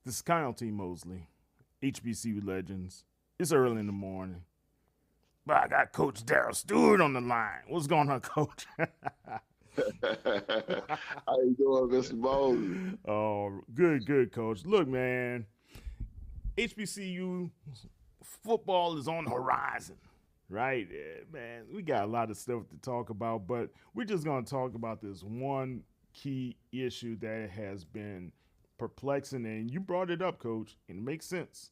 This is Kyle T. Mosley, HBCU Legends. It's early in the morning, but I got Coach Daryl Steward on the line. What's going on, Coach? How you doing, Mr. Mosley? Oh, good, Coach. Look, man, HBCU football is on the horizon, right? Man, we got a lot of stuff to talk about, but we're just going to talk about this one key issue that has been perplexing, and you brought it up, Coach, and it makes sense.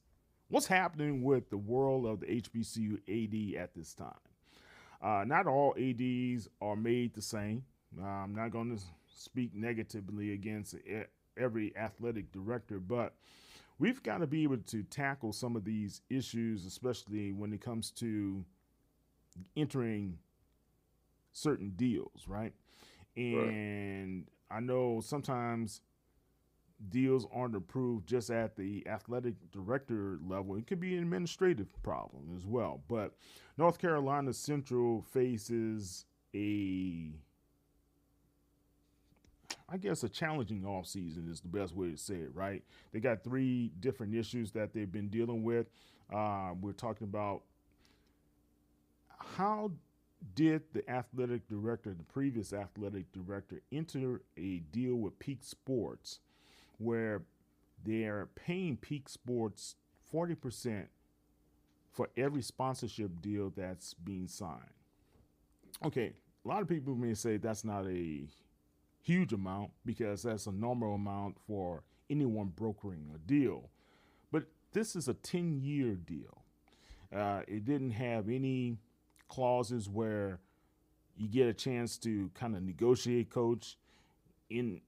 What's happening with the world of the HBCU AD at this time? Not all ADs are made the same. I'm not going to speak negatively against every athletic director, but we've got to be able to tackle some of these issues, especially when it comes to entering certain deals, right? Right. And I know sometimes deals aren't approved just at the athletic director level. It could be an administrative problem as well. But North Carolina Central faces a challenging offseason is the best way to say it, right? They got three different issues that they've been dealing with. We're talking about how did the previous athletic director, enter a deal with Peak Sports where they're paying Peak Sports 40% for every sponsorship deal that's being signed. Okay, a lot of people may say that's not a huge amount because that's a normal amount for anyone brokering a deal. But this is a 10-year deal. It didn't have any clauses where you get a chance to kind of negotiate, Coach, in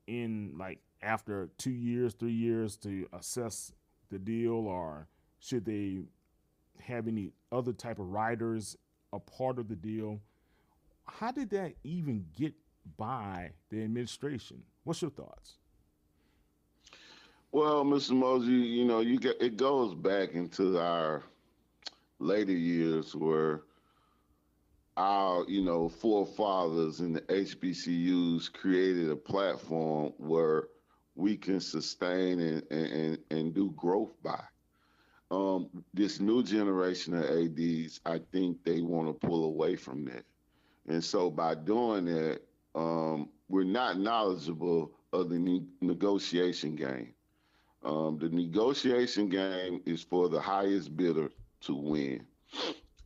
like after 2 years, 3 years to assess the deal, or should they have any other type of riders a part of the deal? How did that even get by the administration? What's your thoughts? Well, Mr. Mosley, it goes back into our later years where our, forefathers in the HBCUs created a platform where we can sustain and do growth by. This new generation of ADs, I think they want to pull away from that. And so by doing that, we're not knowledgeable of the negotiation game. The negotiation game is for the highest bidder to win.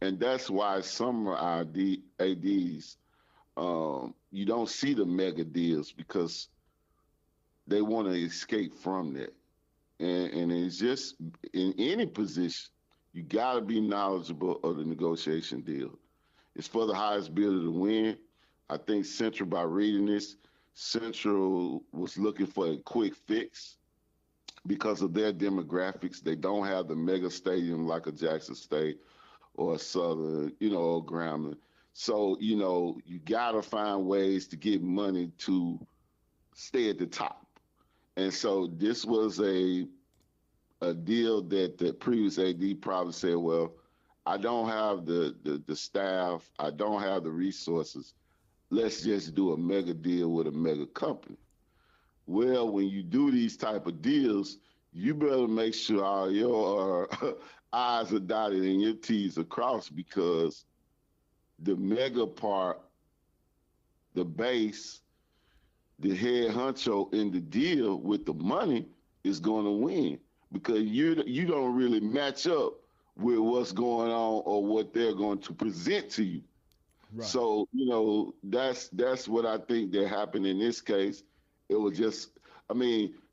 And that's why some of our ADs, you don't see the mega deals because they want to escape from that. And it's just in any position, you got to be knowledgeable of the negotiation deal. It's for the highest bidder to win. I think Central, by reading this, Central was looking for a quick fix because of their demographics. They don't have the mega stadium like a Jackson State or a Southern, or Grambling. So, you got to find ways to get money to stay at the top. And so this was a deal that the previous AD probably said, well, I don't have the staff, I don't have the resources. Let's just do a mega deal with a mega company. Well, when you do these type of deals, you better make sure all your I's are dotted and your T's are crossed, because the mega part, the base, the head honcho in the deal with the money is going to win, because you don't really match up with what's going on or what they're going to present to you. Right. So, that's what I think that happened in this case. It was just,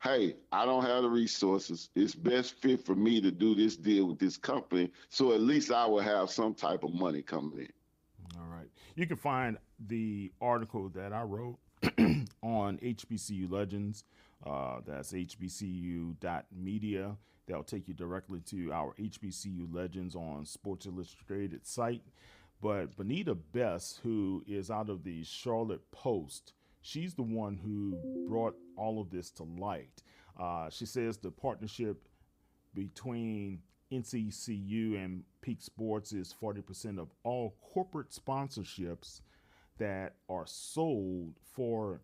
hey, I don't have the resources. It's best fit for me to do this deal with this company, so at least I will have some type of money coming in. All right. You can find the article that I wrote on HBCU Legends. That's hbcu.media. That'll take you directly to our HBCU Legends on Sports Illustrated site. But Bonita Best, who is out of the Charlotte Post, she's the one who brought all of this to light. She says the partnership between NCCU and Peak Sports is 40% of all corporate sponsorships that are sold for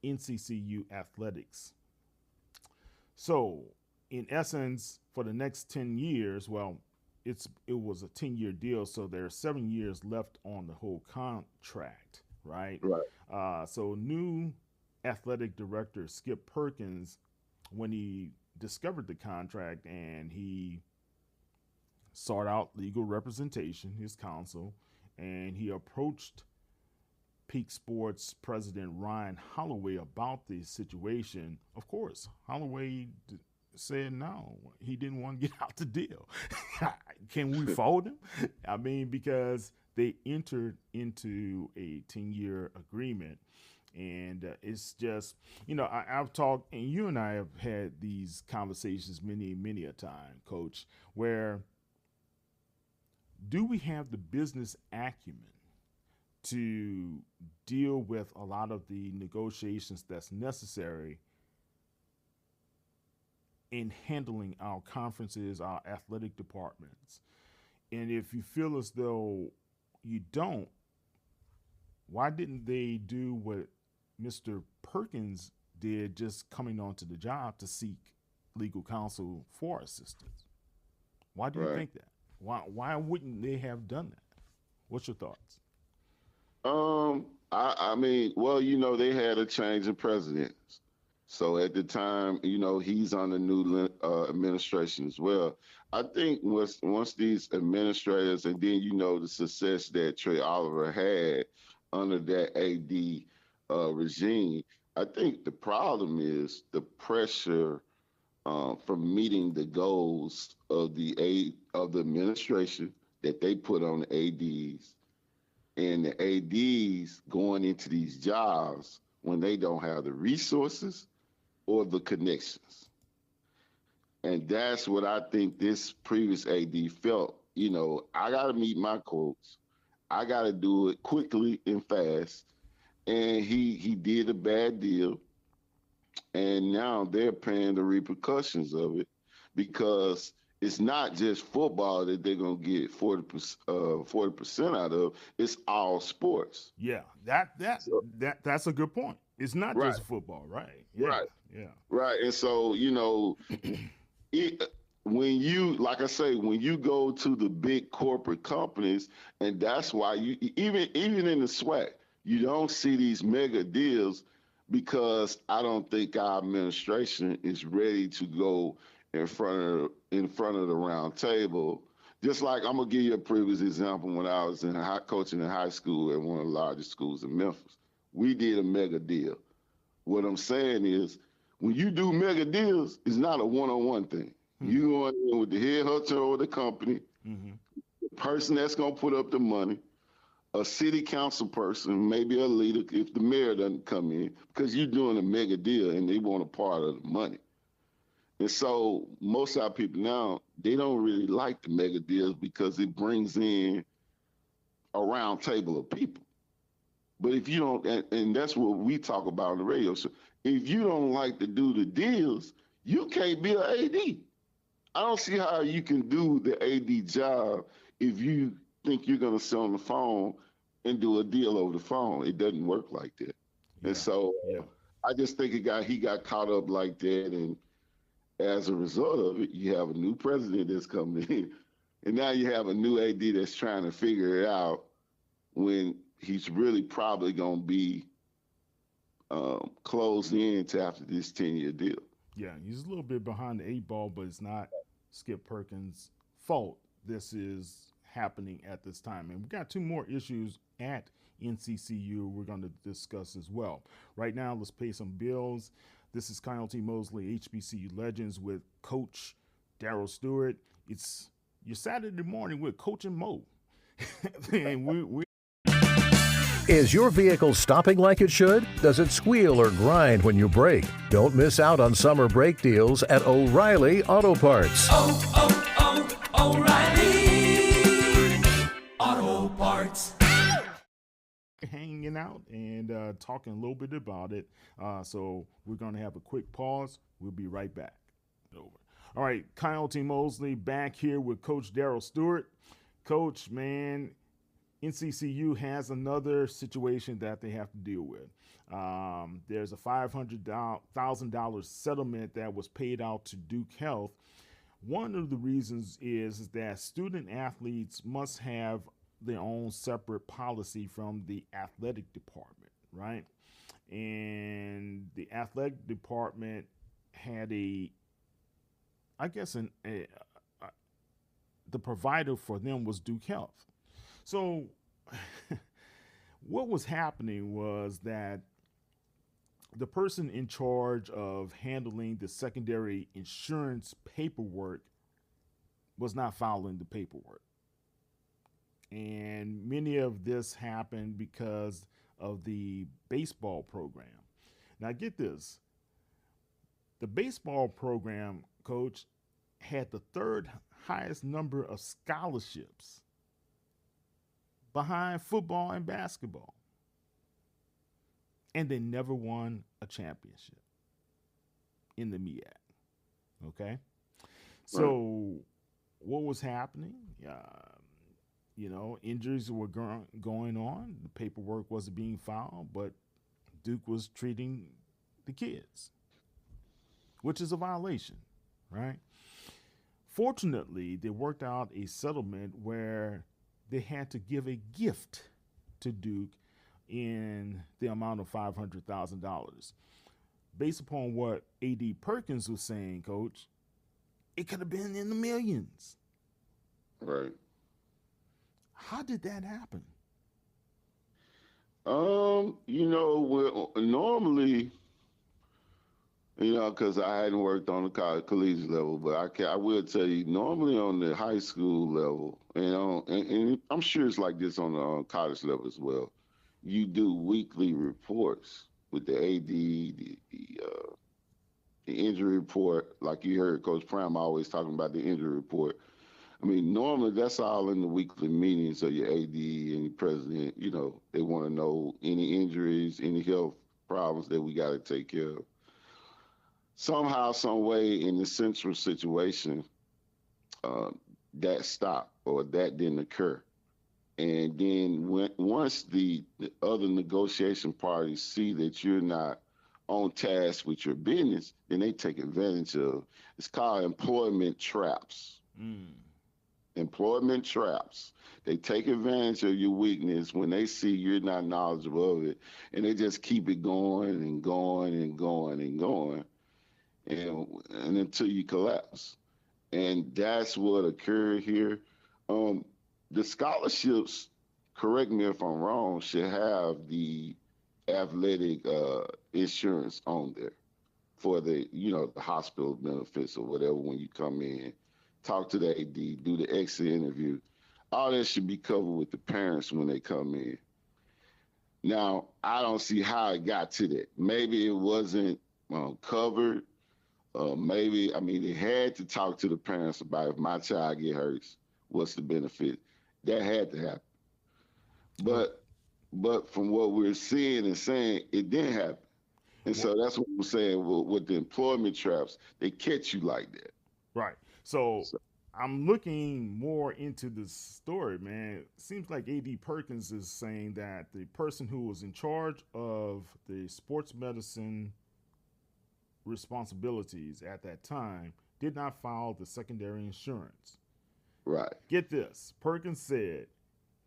NCCU athletics. So in essence, for the next 10 years, well, it was a 10-year deal, so there are 7 years left on the whole contract, right? Right. So new athletic director Skip Perkins, when he discovered the contract and he sought out legal representation, his counsel, and he approached Peak Sports president Ryan Holloway about the situation. Of course, Holloway said no, he didn't want to get out the deal. Can we fold him? I mean, because they entered into a 10-year agreement. And it's just, I've talked, and you and I have had these conversations many, many a time, Coach, where do we have the business acumen to deal with a lot of the negotiations that's necessary in handling our conferences, our athletic departments? And if you feel as though you don't, why didn't they do what Mr. Perkins did, just coming onto the job to seek legal counsel for assistance? Why do you think that? Why wouldn't they have done that? What's your thoughts? I mean, well, they had a change in presidents. So at the time, he's on the new administration as well. I think once these administrators, and then, the success that Trey Oliver had under that AD regime, I think the problem is the pressure from meeting the goals of the administration that they put on the ADs, and the ADs going into these jobs when they don't have the resources or the connections. And that's what I think this previous AD felt. I got to meet my quotes. I got to do it quickly and fast. And he did a bad deal. And now they're paying the repercussions of it, because it's not just football that they're going to get 40% out of. It's all sports. Yeah, that's a good point. It's not just football, right? Yeah, right. Yeah. Right. And so, when you, like I say, when you go to the big corporate companies, and that's why you, even in the SWAC, you don't see these mega deals, because I don't think our administration is ready to go in front of the round table. Just like, I'm gonna give you a previous example. When I was coaching in high school at one of the largest schools in Memphis, we did a mega deal. What I'm saying is, when you do mega deals, it's not a one-on-one thing. You going in with the head hunter of the company, the person that's gonna put up the money, a city council person, maybe a leader if the mayor doesn't come in, because you're doing a mega deal and they want a part of the money. And so most of our people now, they don't really like the mega deals because it brings in a round table of people. But if you don't, and that's what we talk about on the radio show, if you don't like to do the deals, you can't be an AD. I don't see how you can do the AD job if you think you're going to sit on the phone and do a deal over the phone. It doesn't work like that. Yeah. And so I just think he got caught up like that. And as a result of it, you have a new president that's coming in. And now you have a new AD that's trying to figure it out, when he's really probably going to be closed in to after this 10-year deal. Yeah, he's a little bit behind the 8 ball, but it's not Skip Perkins' fault. This is happening at this time. And we've got 2 more issues at NCCU we're going to discuss as well. Right now, let's pay some bills. This is Kyle T. Mosley, HBCU Legends, with Coach Daryl Steward. It's your Saturday morning with Coach and Mo. And we Is your vehicle stopping like it should? Does it squeal or grind when you brake? Don't miss out on summer brake deals at O'Reilly Auto Parts. O'Reilly Auto Parts. Hanging out and talking a little bit about it. So we're going to have a quick pause. We'll be right back. Over. All right, Kyle T. Mosley back here with Coach Daryl Steward. Coach, man, NCCU has another situation that they have to deal with. There's a $500,000 settlement that was paid out to Duke Health. One of the reasons is that student athletes must have their own separate policy from the athletic department, right? And the athletic department had the provider for them was Duke Health. So what was happening was that the person in charge of handling the secondary insurance paperwork was not following the paperwork. And many of this happened because of the baseball program. Now get this. The baseball program, Coach, had the third highest number of scholarships behind football and basketball. And they never won a championship in the MEAC. Okay? So what was happening? Injuries were going on. The paperwork wasn't being filed, but Duke was treating the kids, which is a violation, right? Fortunately, they worked out a settlement where they had to give a gift to Duke in the amount of $500,000. Based upon what A.D. Perkins was saying, Coach, it could have been in the millions. Right. How did that happen? Normally, because I hadn't worked on the collegiate level, but I will tell you, normally on the high school level, and I'm sure it's like this on the college level as well. You do weekly reports with the AD, the injury report, like you heard Coach Pram always talking about the injury report. I mean, normally that's all in the weekly meetings of your AD and your president. They want to know any injuries, any health problems that we got to take care of. Somehow, some way in the central situation, that stopped or that didn't occur. And then once the other negotiation parties see that you're not on task with your business, then they take advantage of. It's called employment traps. Employment traps. They take advantage of your weakness when they see you're not knowledgeable of it, and they just keep it going and going and going and going, and until you collapse. And that's what occurred here. The scholarships, correct me if I'm wrong, should have the athletic insurance on there for the hospital benefits or whatever when you come in. Talk to the AD, do the exit interview. All that should be covered with the parents when they come in. Now, I don't see how it got to that. Maybe it wasn't covered. They had to talk to the parents about if my child get hurt, what's the benefit? That had to happen. But from what we're seeing and saying, it didn't happen. And so that's what we're saying with the employment traps, they catch you like that. Right. So I'm looking more into this story, man. It seems like A.D. Perkins is saying that the person who was in charge of the sports medicine responsibilities at that time did not file the secondary insurance. Right. Get this. Perkins said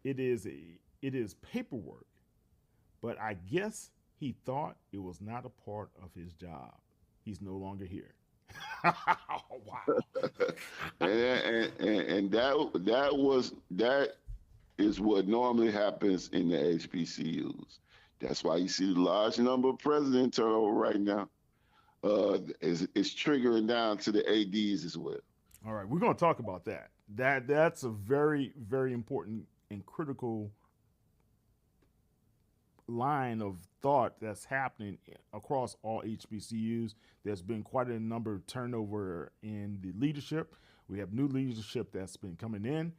it is paperwork, but I guess he thought it was not a part of his job. He's no longer here. Wow. and that is what normally happens in the HBCUs. That's why you see the large number of president turnover right now. It's triggering down to the ADs as well. All right, we're going to talk about that. That's a very, very important and critical line of thought that's happening across all HBCUs. There's been quite a number of turnover in the leadership. We have new leadership that's been coming in.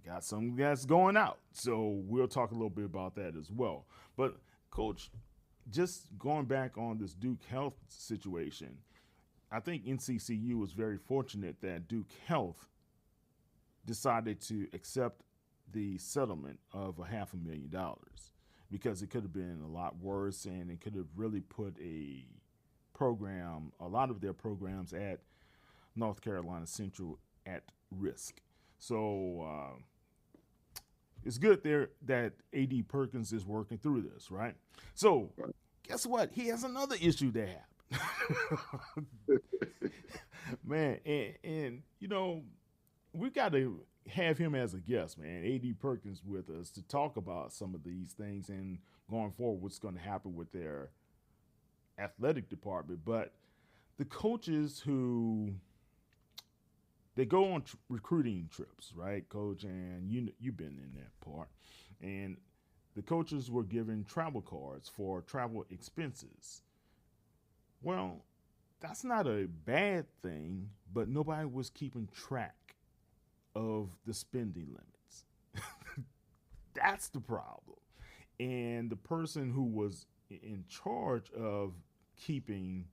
Got some that's going out. So we'll talk a little bit about that as well. But Coach, just going back on this Duke Health situation, I think NCCU was very fortunate that Duke Health decided to accept the settlement of $500,000 because it could have been a lot worse, and it could have really put a lot of their programs at North Carolina Central at risk. So it's good there that A.D. Perkins is working through this, right? So guess what? He has another issue that happened. Man, and you know, we've got to have him as a guest, man, A.D. Perkins with us to talk about some of these things and going forward what's going to happen with their athletic department. But the coaches who they go on recruiting trips, right, Coach? And you've been in that part. And the coaches were given travel cards for travel expenses. Well, that's not a bad thing, but nobody was keeping track of the spending limits. That's the problem. And the person who was in charge of keeping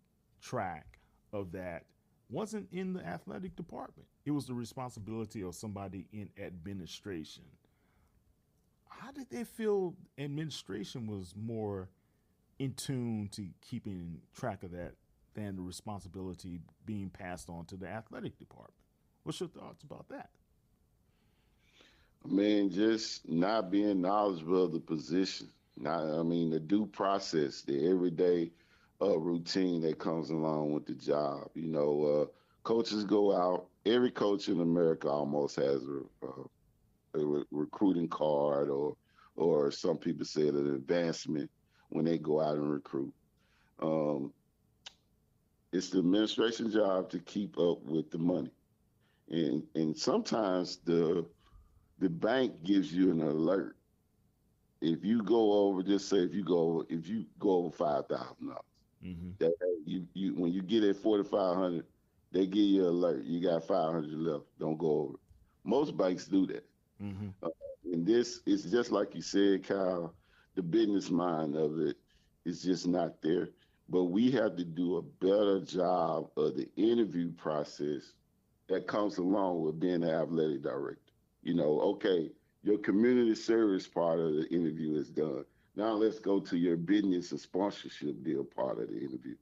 track of that wasn't in the athletic department. It was the responsibility of somebody in administration. How did they feel administration was more in tune to keeping track of that than the responsibility being passed on to the athletic department? What's your thoughts about that? I mean, just not being knowledgeable of the position. The due process, the everyday routine that comes along with the job. You know, coaches go out. Every coach in America almost has a recruiting card, or some people say an advancement when they go out and recruit. It's the administration job to keep up with the money, and sometimes the bank gives you an alert. If you go over, just say if you go over $5,000, that you when you get at 4,500, they give you an alert. You got 500 left. Don't go over. Most banks do that. And this is just like you said, Kyle. The business mind of it is just not there. But we have to do a better job of the interview process that comes along with being an athletic director. You know, okay, your community service part of the interview is done. Now let's go to your business and sponsorship deal part of the interview.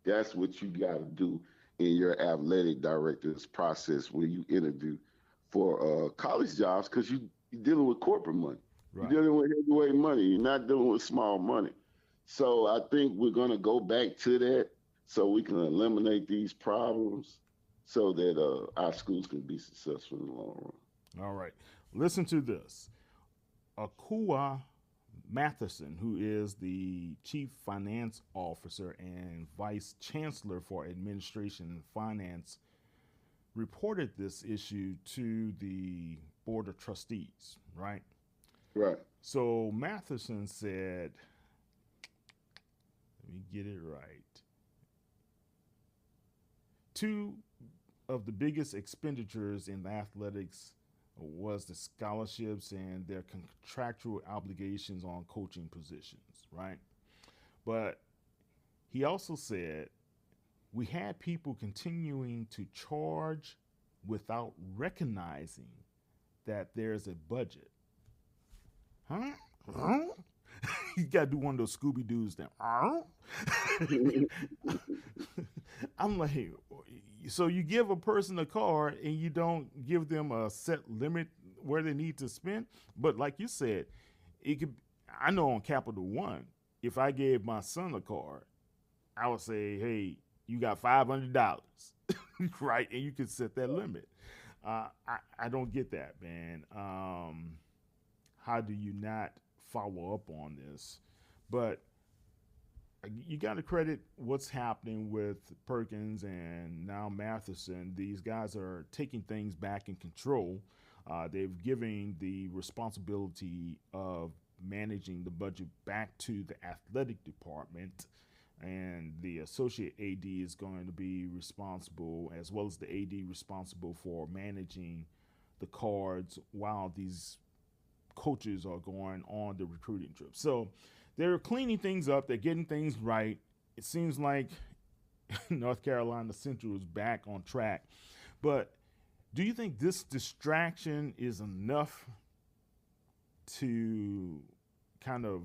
That's what you got to do in your athletic director's process when you interview for college jobs, because you're dealing with corporate money. Right. You're dealing with heavyweight money. You're not dealing with small money. So I think we're going to go back to that so we can eliminate these problems so that our schools can be successful in the long run. All right. Listen to this. Akua Matheson, who is the Chief Finance Officer and Vice Chancellor for Administration and Finance, reported this issue to the Board of Trustees, right? Right. So Matheson said, let me get it right. Two of the biggest expenditures in the athletics was the scholarships and their contractual obligations on coaching positions, right? But he also said we had people continuing to charge without recognizing that there's a budget. Huh? You got to do one of those Scooby-Doos now. I'm like, so you give a person a card and you don't give them a set limit where they need to spend? But like you said, it could. I know on Capital One, if I gave my son a card, I would say, hey, you got $500, right? And you can set that limit. I don't get that, man. How do you not follow up on this? But you got to credit what's happening with Perkins and now Matheson. These guys are taking things back in control. They've given the responsibility of managing the budget back to the athletic department, and the associate AD is going to be responsible, as well as the AD responsible for managing the cards while these coaches are going on the recruiting trip. So they're cleaning things up. They're getting things right. It seems like North Carolina Central is back on track. But do you think this distraction is enough to kind of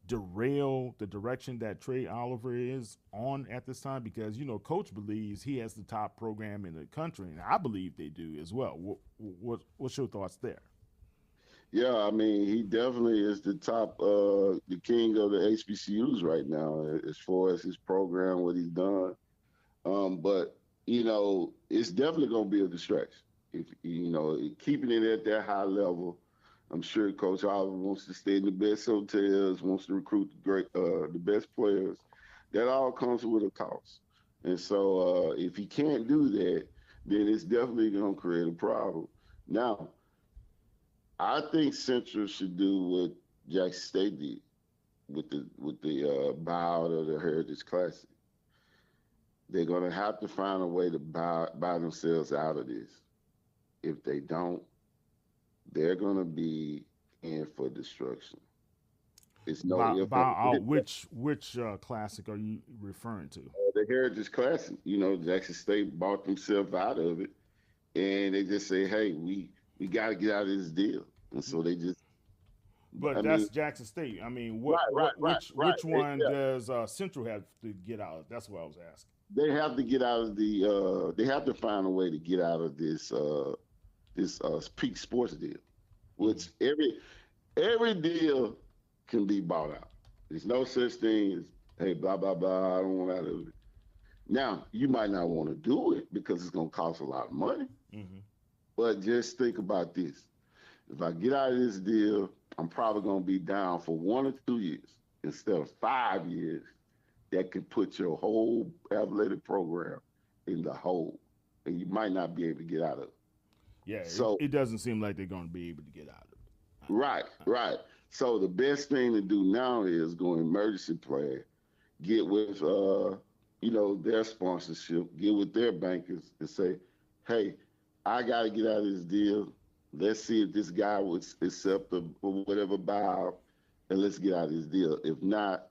derail the direction that Trey Oliver is on at this time? Because, Coach believes he has the top program in the country, and I believe they do as well. What's your thoughts there? Yeah, I mean, he definitely is the top, the king of the HBCUs right now as far as his program, what he's done. But, it's definitely going to be a distraction. If keeping it at that high level, I'm sure Coach Oliver wants to stay in the best hotels, wants to recruit the best players. That all comes with a cost. And so if he can't do that, then it's definitely going to create a problem. Now, I think Central should do what Jackson State did with the buyout of the Heritage Classic. They're going to have to find a way to buy themselves out of this. If they don't, they're going to be in for destruction. It's no which classic are you referring to? The Heritage Classic. Jackson State bought themselves out of it, and they just say, "Hey, we got to get out of this deal," and so they just. But that's Jackson State. I mean, which one does Central have to get out of? That's what I was asking. They have to get out of the. They have to find a way to get out of this peak sports deal, which every deal can be bought out. There's no such thing as, hey, blah blah blah. I don't want out of it. Now you might not want to do it because it's going to cost a lot of money. Mm-hmm. But just think about this: if I get out of this deal, I'm probably going to be down for 1 or 2 years instead of 5 years. That could put your whole athletic program in the hole, and you might not be able to get out of it. Yeah, so it doesn't seem like they're going to be able to get out of it. Right. So the best thing to do now is go emergency plan, get with their sponsorship, get with their bankers, and say, hey, I got to get out of this deal. Let's see if this guy would accept or whatever buyout, and let's get out of this deal. If not,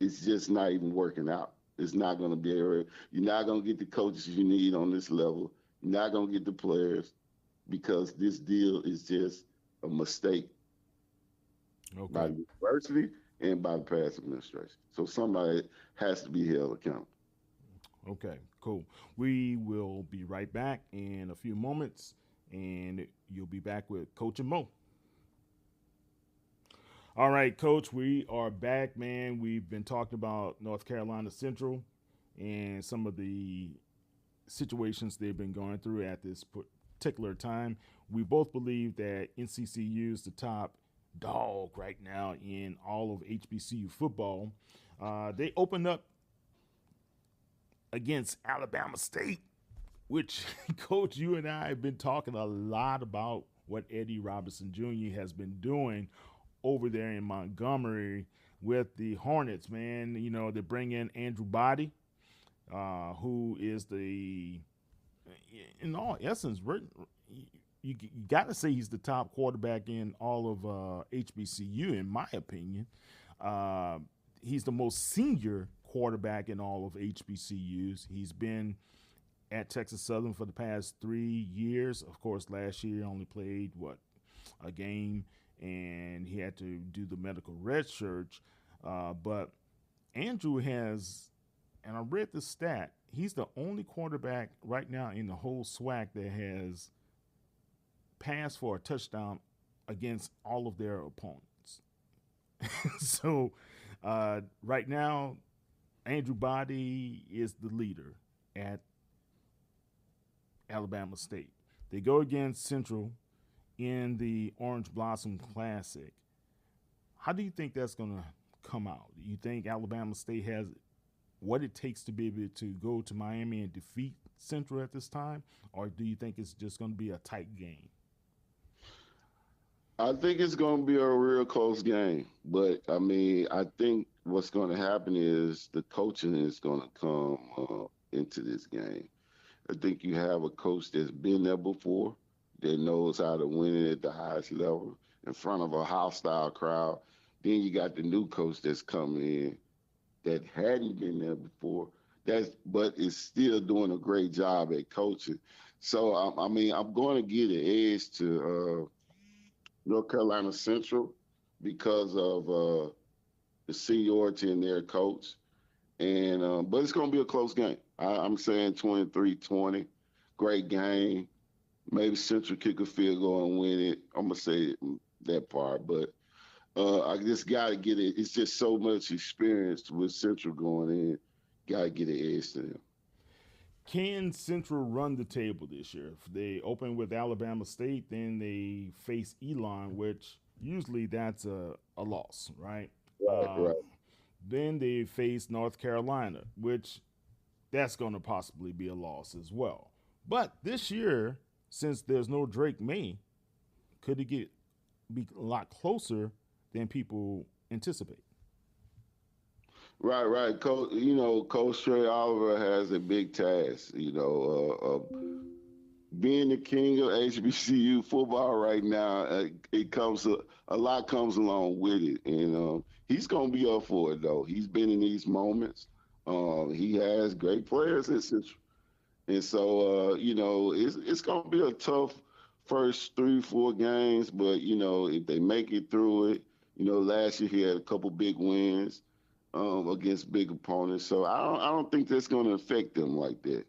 it's just not even working out. It's not going to be you're not going to get the coaches you need on this level. You're not going to get the players because this deal is just a mistake by the university and by the past administration. So somebody has to be held accountable. Okay, cool. We will be right back in a few moments, and you'll be back with Coach and Mo. All right, Coach, we are back, man. We've been talking about North Carolina Central and some of the situations they've been going through at this particular time. We both believe that NCCU is the top dog right now in all of HBCU football. They opened up against Alabama State, which, Coach, you and I have been talking a lot about what Eddie Robinson Jr. has been doing over there in Montgomery with the Hornets, man. They bring in Andrew Body, who is in all essence, you got to say he's the top quarterback in all of HBCU, in my opinion. He's the most senior quarterback in all of HBCUs. He's been at Texas Southern for the past 3 years. Of course, last year he only played, a game, and he had to do the medical red shirt. But Andrew has, and I read the stat, he's the only quarterback right now in the whole SWAC that has passed for a touchdown against all of their opponents. So right now, Andrew Body is the leader at Alabama State. They go against Central in the Orange Blossom Classic. How do you think that's going to come out? Do you think Alabama State has what it takes to be able to go to Miami and defeat Central at this time? Or do you think it's just going to be a tight game? I think it's going to be a real close game. But, I think what's going to happen is the coaching is going to come into this game. I think you have a coach that's been there before, that knows how to win it at the highest level in front of a hostile crowd. Then you got the new coach that's coming in that hadn't been there before, but is still doing a great job at coaching. So, I'm going to give an edge to North Carolina Central because of the seniority in their coach. And but it's going to be a close game. I'm saying 23-20. Great game. Maybe Central kick a field goal and win it. I'm going to say that part. But I just got to get it. It's just so much experience with Central going in. Got to get an edge to them. Can Central run the table this year? If they open with Alabama State, then they face Elon, which usually that's a loss, right? Right. Then they face North Carolina, which that's going to possibly be a loss as well. But this year, since there's no Drake May, could it be a lot closer than people anticipate? Right. Coach Trey Oliver has a big task, being the king of HBCU football right now. A lot comes along with it. And he's going to be up for it, though. He's been in these moments. He has great players at Central. And so, it's going to be a tough first 3-4 games. But, if they make it through it, last year he had a couple big wins against big opponents. So I don't think that's going to affect them like that.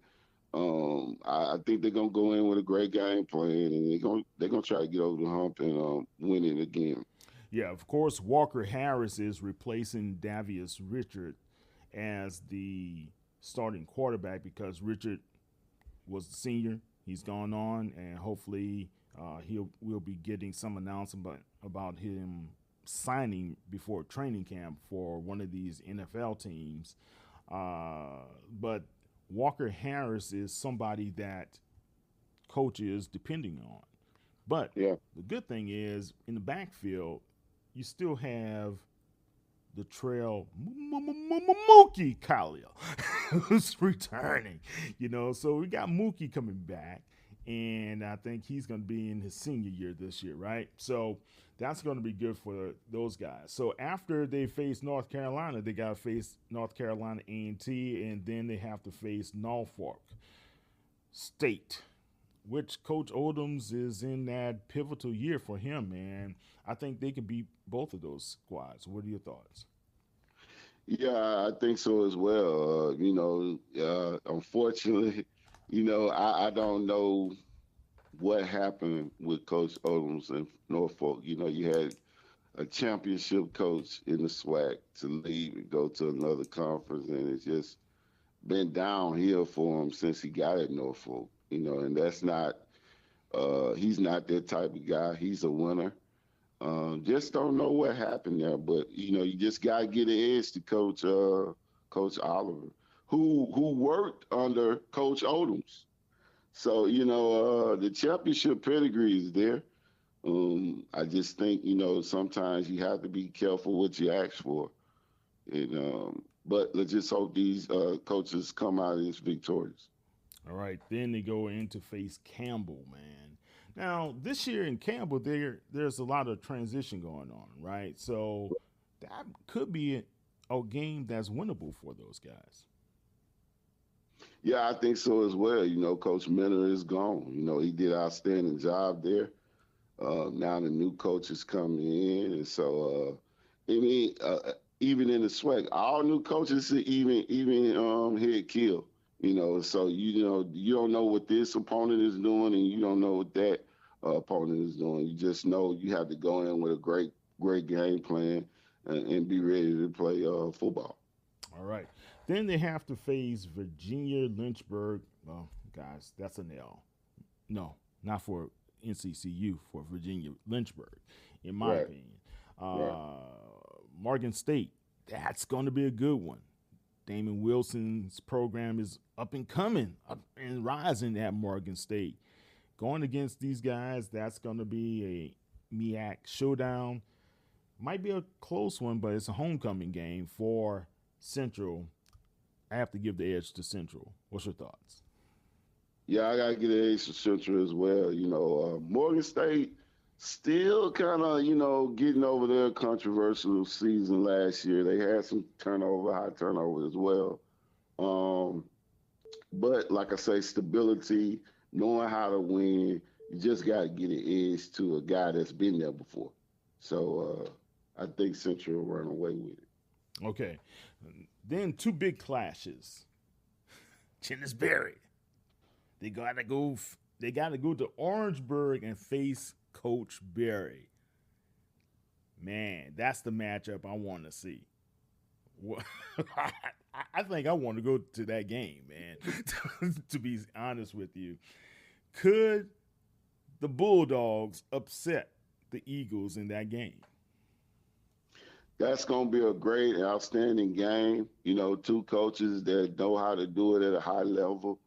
I think they're going to go in with a great game plan, and they're going to try to get over the hump and win it again. Yeah, of course, Walker Harris is replacing Davius Richard as the starting quarterback because Richard was the senior. He's gone on, and hopefully we'll be getting some announcement about him signing before training camp for one of these NFL teams. But Walker Harris is somebody that coach is depending on. But the good thing is in the backfield, you still have the trail Mookie Kalia who's returning, so we got Mookie coming back, and I think he's going to be in his senior year this year, right? So that's going to be good for those guys. So after they face North Carolina, they got to face North Carolina A&T, and then they have to face Norfolk State, which Coach Odoms is in that pivotal year for him, man. I think they could beat both of those squads. What are your thoughts? Yeah, I think so as well. Unfortunately, I don't know what happened with Coach Odoms in Norfolk. You had a championship coach in the SWAC to leave and go to another conference, and it's just been downhill for him since he got at Norfolk. And that's not he's not that type of guy. He's a winner. Just don't know what happened there, but you just gotta get an edge to Coach Oliver, who worked under Coach Odoms. So the championship pedigree is there. I just think sometimes you have to be careful what you ask for, but let's just hope these coaches come out of this victorious. All right, then they go in to face Campbell, man. Now, this year in Campbell, there's a lot of transition going on, right? So that could be a game that's winnable for those guys. Yeah, I think so as well. Coach Minner is gone. He did an outstanding job there. Now the new coach is coming in. And so, even in the SWAC, all new coaches even head kill. So you don't know what this opponent is doing, and you don't know what that opponent is doing. You just know you have to go in with a great game plan and be ready to play football. All right. Then they have to face Virginia Lynchburg. Well, guys, that's an L. No, not for NCCU, for Virginia Lynchburg, in my opinion. Morgan State, that's going to be a good one. Damon Wilson's program is up and coming, up and rising at Morgan State. Going against these guys, that's going to be a MEAC showdown. Might be a close one, but it's a homecoming game for Central. I have to give the edge to Central. What's your thoughts? Yeah, I got to get an edge to Central as well. Morgan State still kind of, getting over their controversial season last year. They had some high turnover as well. But like I say, stability, knowing how to win, You just got to get an edge to a guy that's been there before. So I think Central will run away with it. Okay. Then two big clashes. Chinnisberry. They gotta go to Orangeburg and face Coach Berry. Man, that's the matchup I want to see. I think I want to go to that game, man. To be honest with you, could the Bulldogs upset the Eagles in that game? That's going to be a great and outstanding game. You know, two coaches that know how to do it at a high level.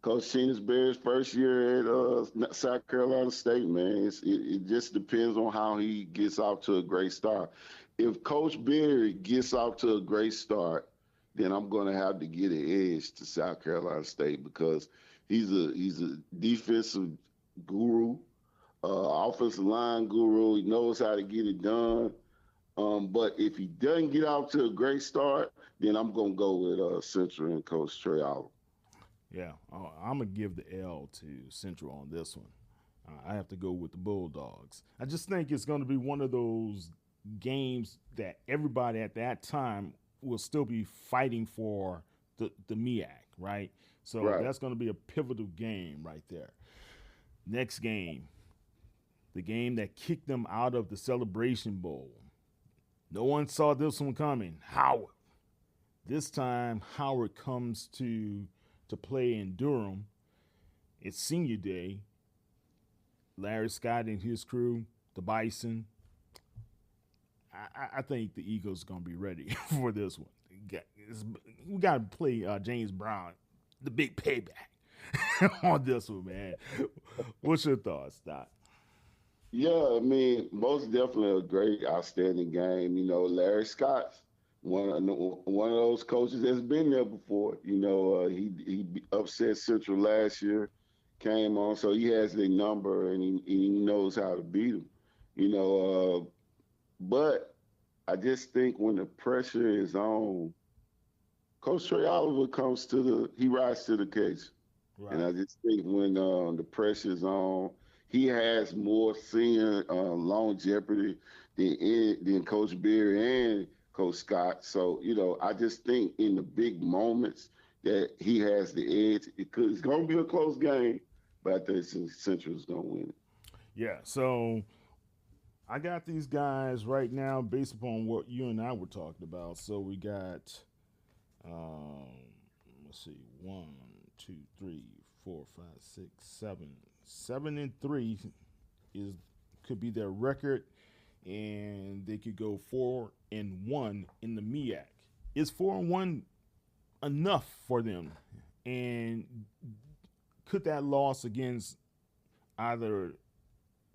Coach Kingsbury's first year at South Carolina State, man. It just depends on how he gets off to a great start. If Coach Berry gets off to a great start, then I'm going to have to get an edge to South Carolina State because he's a defensive guru, offensive line guru. He knows how to get it done. But if he doesn't get out to a great start, then I'm going to go with Central and Coach Trey Oliver. Yeah, I'm going to give the L to Central on this one. I have to go with the Bulldogs. I just think it's going to be one of those games that everybody at that time will still be fighting for the MEAC, right? So That's going to be a pivotal game right there. Next game, the game that kicked them out of the Celebration Bowl. No one saw this one coming. Howard. This time, Howard comes to play in Durham. It's senior day. Larry Scott and his crew, the Bison. I think the Eagles are going to be ready for this one. We got to play James Brown, the big payback on this one, man. What's your thoughts, Doc? Yeah, I mean, most definitely a great, outstanding game. You know, Larry Scott's one of those coaches that's been there before. You know, he upset Central last year, came on, so he has their number and he knows how to beat them. You know, but I just think when the pressure is on, Coach Trey Oliver he rises to the occasion. Right. And I just think when the pressure is on, he has more senior longevity than Coach Berry and Coach Scott. So, you know, I just think in the big moments that he has the edge. It's going to be a close game, but I think Central's going to win it. Yeah, so I got these guys right now based upon what you and I were talking about. So we got, let's see, 1, 2, 3, 4, 5, 6, 7. 7-3 could be their record, and they could go 4-1 in the MEAC. Is 4-1 enough for them? And could that loss against either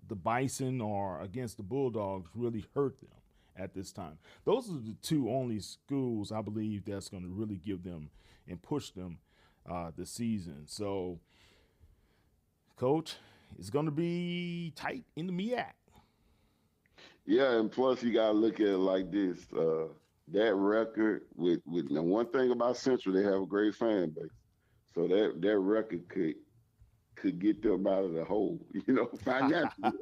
the Bison or against the Bulldogs really hurt them at this time? Those are the two only schools I believe that's going to really give them and push them this season. So, Coach, it's going to be tight in the MEAC. Yeah, and plus you got to look at it like this. That record with now one thing about Central, they have a great fan base. So that record could get them out of the hole, you know, financially.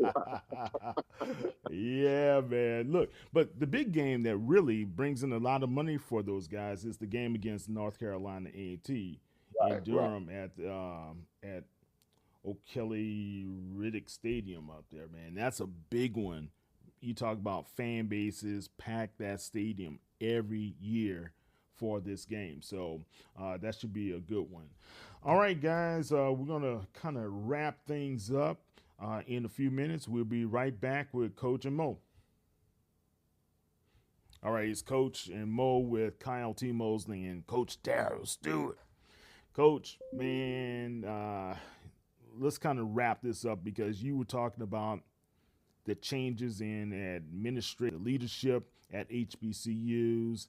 Yeah, man. Look, but the big game that really brings in a lot of money for those guys is the game against North Carolina A&T in Durham at O'Kelly Riddick Stadium up there, man. That's a big one. You talk about fan bases, pack that stadium every year for this game. So that should be a good one. All right, guys, we're going to kind of wrap things up in a few minutes. We'll be right back with Coach and Mo. All right, it's Coach and Mo with Kyle T. Mosley and Coach Daryl Steward. Coach, man, let's kind of wrap this up because you were talking about the changes in administrative leadership at HBCUs.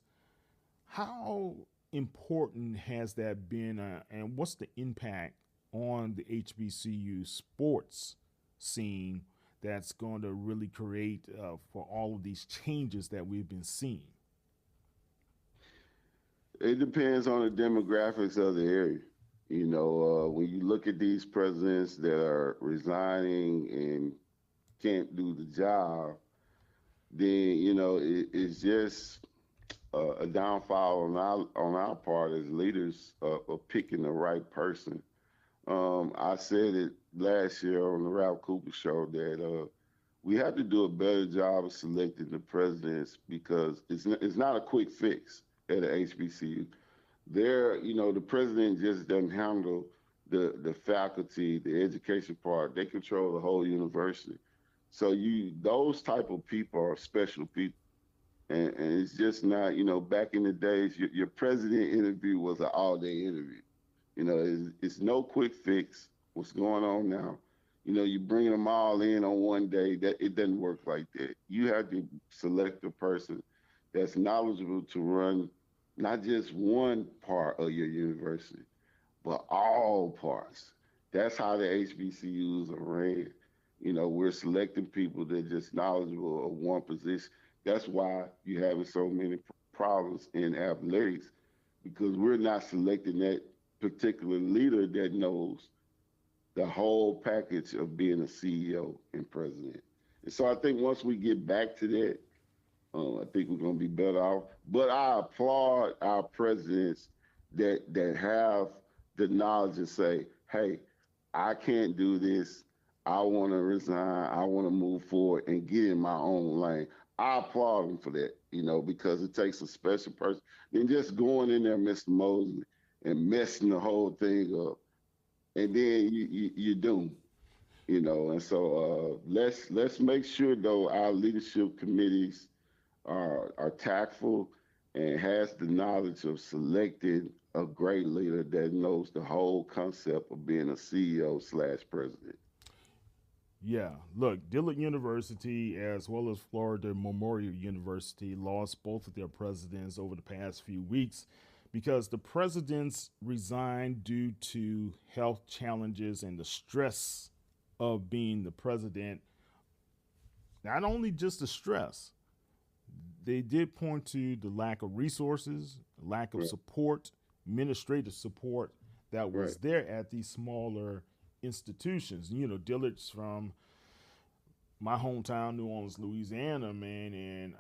How important has that been, and what's the impact on the HBCU sports scene that's going to really create for all of these changes that we've been seeing? It depends on the demographics of the area. When you look at these presidents that are resigning and can't do the job, then it's just a downfall on our part as leaders of picking the right person. I said it last year on the Ralph Cooper show that we have to do a better job of selecting the presidents because it's not a quick fix at a HBCU. The president just doesn't handle the faculty, the education part. They control the whole university. So those type of people are special people. And it's just not, back in the days, your president interview was an all-day interview. It's no quick fix. What's going on now? You bring them all in on one day. That it doesn't work like that. You have to select a person that's knowledgeable to run not just one part of your university, but all parts. That's how the HBCUs are ran. We're selecting people that are just knowledgeable of one position. That's why you're having so many problems in athletics because we're not selecting that particular leader that knows the whole package of being a CEO and president. And so I think once we get back to that, I think we're going to be better off. But I applaud our presidents that have the knowledge to say, hey, I can't do this. I want to resign. I want to move forward and get in my own lane. I applaud them for that, because it takes a special person. And just going in there, Mr. Mosley, and messing the whole thing up, and then you're doomed, And so let's make sure though our leadership committees are tactful and has the knowledge of selecting a great leader that knows the whole concept of being a CEO/president. Yeah, look, Dillard University as well as Florida Memorial University lost both of their presidents over the past few weeks because the presidents resigned due to health challenges and the stress of being the president. Not only just the stress, they did point to the lack of resources, lack of support, administrative support that was there at these smaller institutions. Dillard's from my hometown, New Orleans, Louisiana, man, and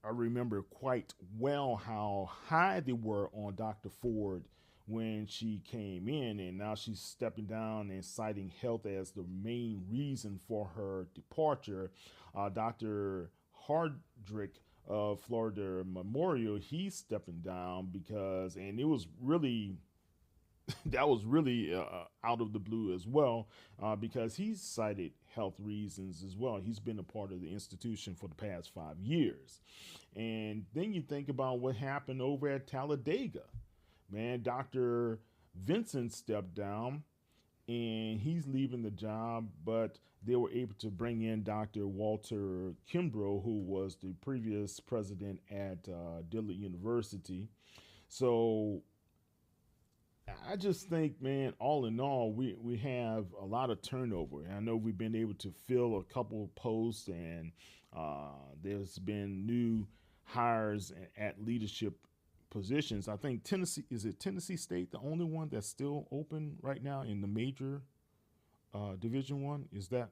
I remember quite well how high they were on Dr. Ford when she came in, and now she's stepping down and citing health as the main reason for her departure. Dr. Hardrick of Florida Memorial, he's stepping down and it was really that was really out of the blue as well, because he's cited health reasons as well. He's been a part of the institution for the past 5 years. And then you think about what happened over at Talladega. Man, Dr. Vincent stepped down and he's leaving the job, but they were able to bring in Dr. Walter Kimbrough, who was the previous president at Dillard University. So I just think, man, all in all, we have a lot of turnover. And I know we've been able to fill a couple of posts, and there's been new hires at leadership positions. I think Tennessee State the only one that's still open right now in the major Division I? Is that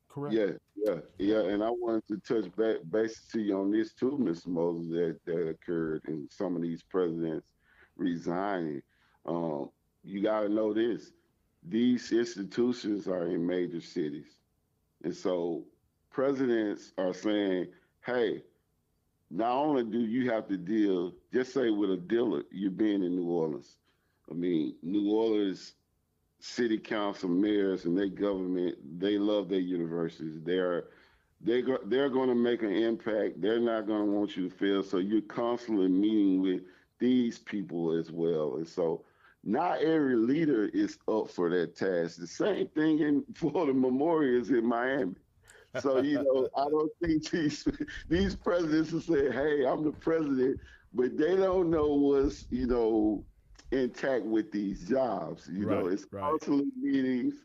correct? Yeah. And I wanted to touch base to you on this too, Mr. Moses, that occurred in some of these presidents resigning. You got to know this. These institutions are in major cities. And so presidents are saying, hey, not only do you have to deal, just say with a Dillard, you're being in New Orleans. I mean, New Orleans city council mayors and their government, they love their universities. They're going to make an impact. They're not going to want you to fail. So you're constantly meeting with these people as well. And so not every leader is up for that task. The same thing in Florida Memorial is in Miami. So, I don't think these presidents will say, hey, I'm the president, but they don't know what's, intact with these jobs. It's constantly meetings,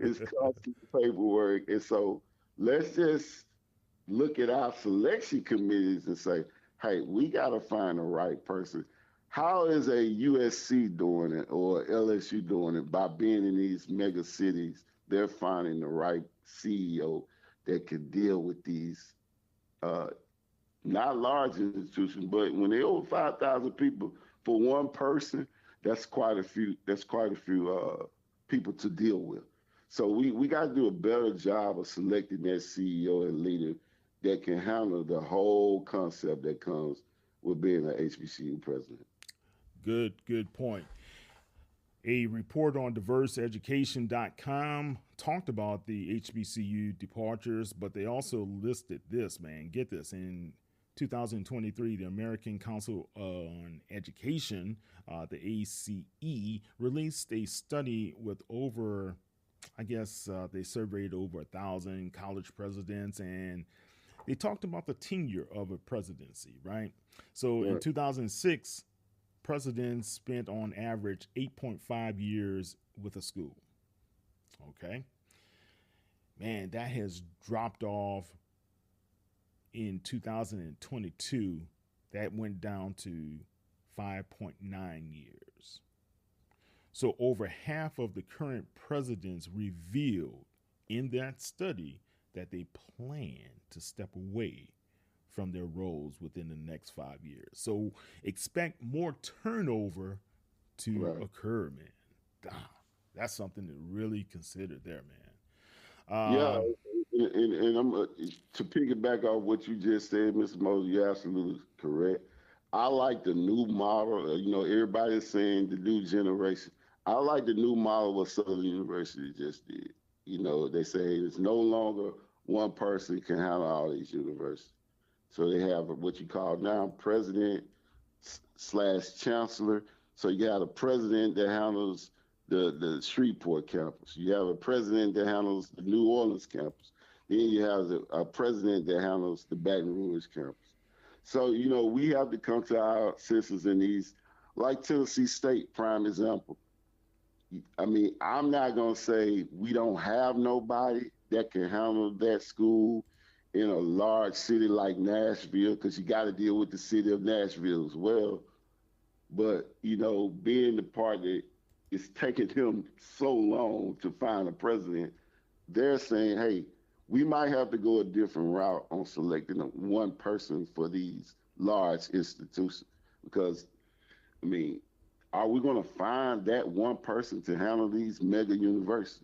it's constant paperwork. And so let's just look at our selection committees and say, hey, we got to find the right person. how is a USC doing it or LSU doing it? By being in these mega cities, they're finding the right CEO that can deal with these not large institutions, but when they over 5,000 people for one person, that's quite a few. That's quite a few people to deal with. So we got to do a better job of selecting that CEO and leader that can handle the whole concept that comes with being an HBCU president. Good point. A report on diverseeducation.com talked about the HBCU departures, but they also listed this, man. Get this. In 2023, the American Council on Education, the ACE, released a study with over, they surveyed over 1,000 college presidents, and they talked about the tenure of a presidency, right? So in 2006, presidents spent on average 8.5 years with a school. Okay. Man, that has dropped off in 2022. That went down to 5.9 years. So over half of the current presidents revealed in that study that they plan to step away from their roles within the next 5 years. So expect more turnover to occur, man. That's something to really consider there, man. And I'm to piggyback off what you just said, Mr. Mosley, you're absolutely correct. I like the new model. Everybody's saying the new generation. I like the new model what Southern University just did. They say it's no longer one person can handle all these universities. So they have what you call now president / chancellor. So you have a president that handles the Shreveport campus. You have a president that handles the New Orleans campus. Then you have a president that handles the Baton Rouge campus. So, we have to come to our senses in these, like Tennessee State, prime example. I mean, I'm not going to say we don't have nobody that can handle that school in a large city like Nashville, because you got to deal with the city of Nashville as well. But, being the part that it's taking him so long to find a president, they're saying, hey, we might have to go a different route on selecting one person for these large institutions. Because, are we going to find that one person to handle these mega universities?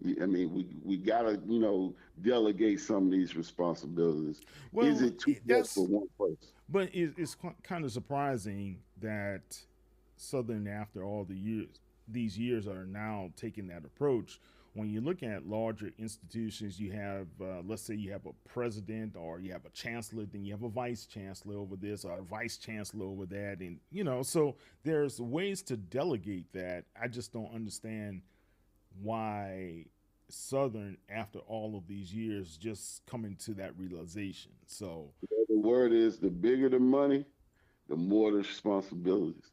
We got to, delegate some of these responsibilities. Well, is it too much for one person? But it's kind of surprising that Southern, after all these years, are now taking that approach. When you look at larger institutions, you have, let's say you have a president or you have a chancellor, then you have a vice chancellor over this or a vice chancellor over that. And, so there's ways to delegate that. I just don't understand why Southern, after all of these years, just coming to that realization. So the word is, the bigger the money, the more the responsibilities.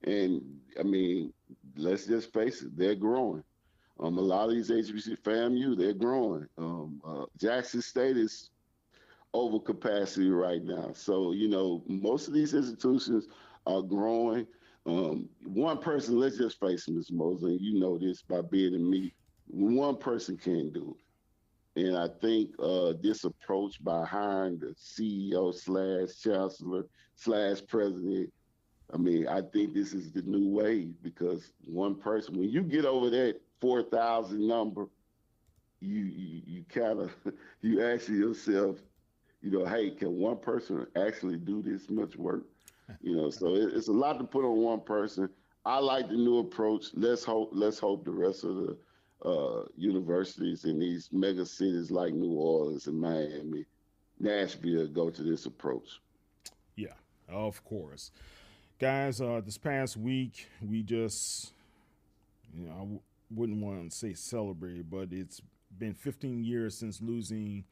And let's just face it, they're growing. A lot of these HBC FAMU, they're growing. Jackson State is over capacity right now. So, most of these institutions are growing. One person, let's just face it, Ms. Mosley, you know this by being in me, one person can't do it. And I think this approach by hiring the CEO / chancellor / president, I think this is the new wave, because one person, when you get over that 4,000 number, you kind of, you ask yourself, hey, can one person actually do this much work? So it's a lot to put on one person. I like the new approach. Let's hope the rest of the universities in these mega cities like New Orleans and Miami, Nashville go to this approach. Yeah, of course. Guys, this past week, we just, I wouldn't want to say celebrated, but it's been 15 years since losing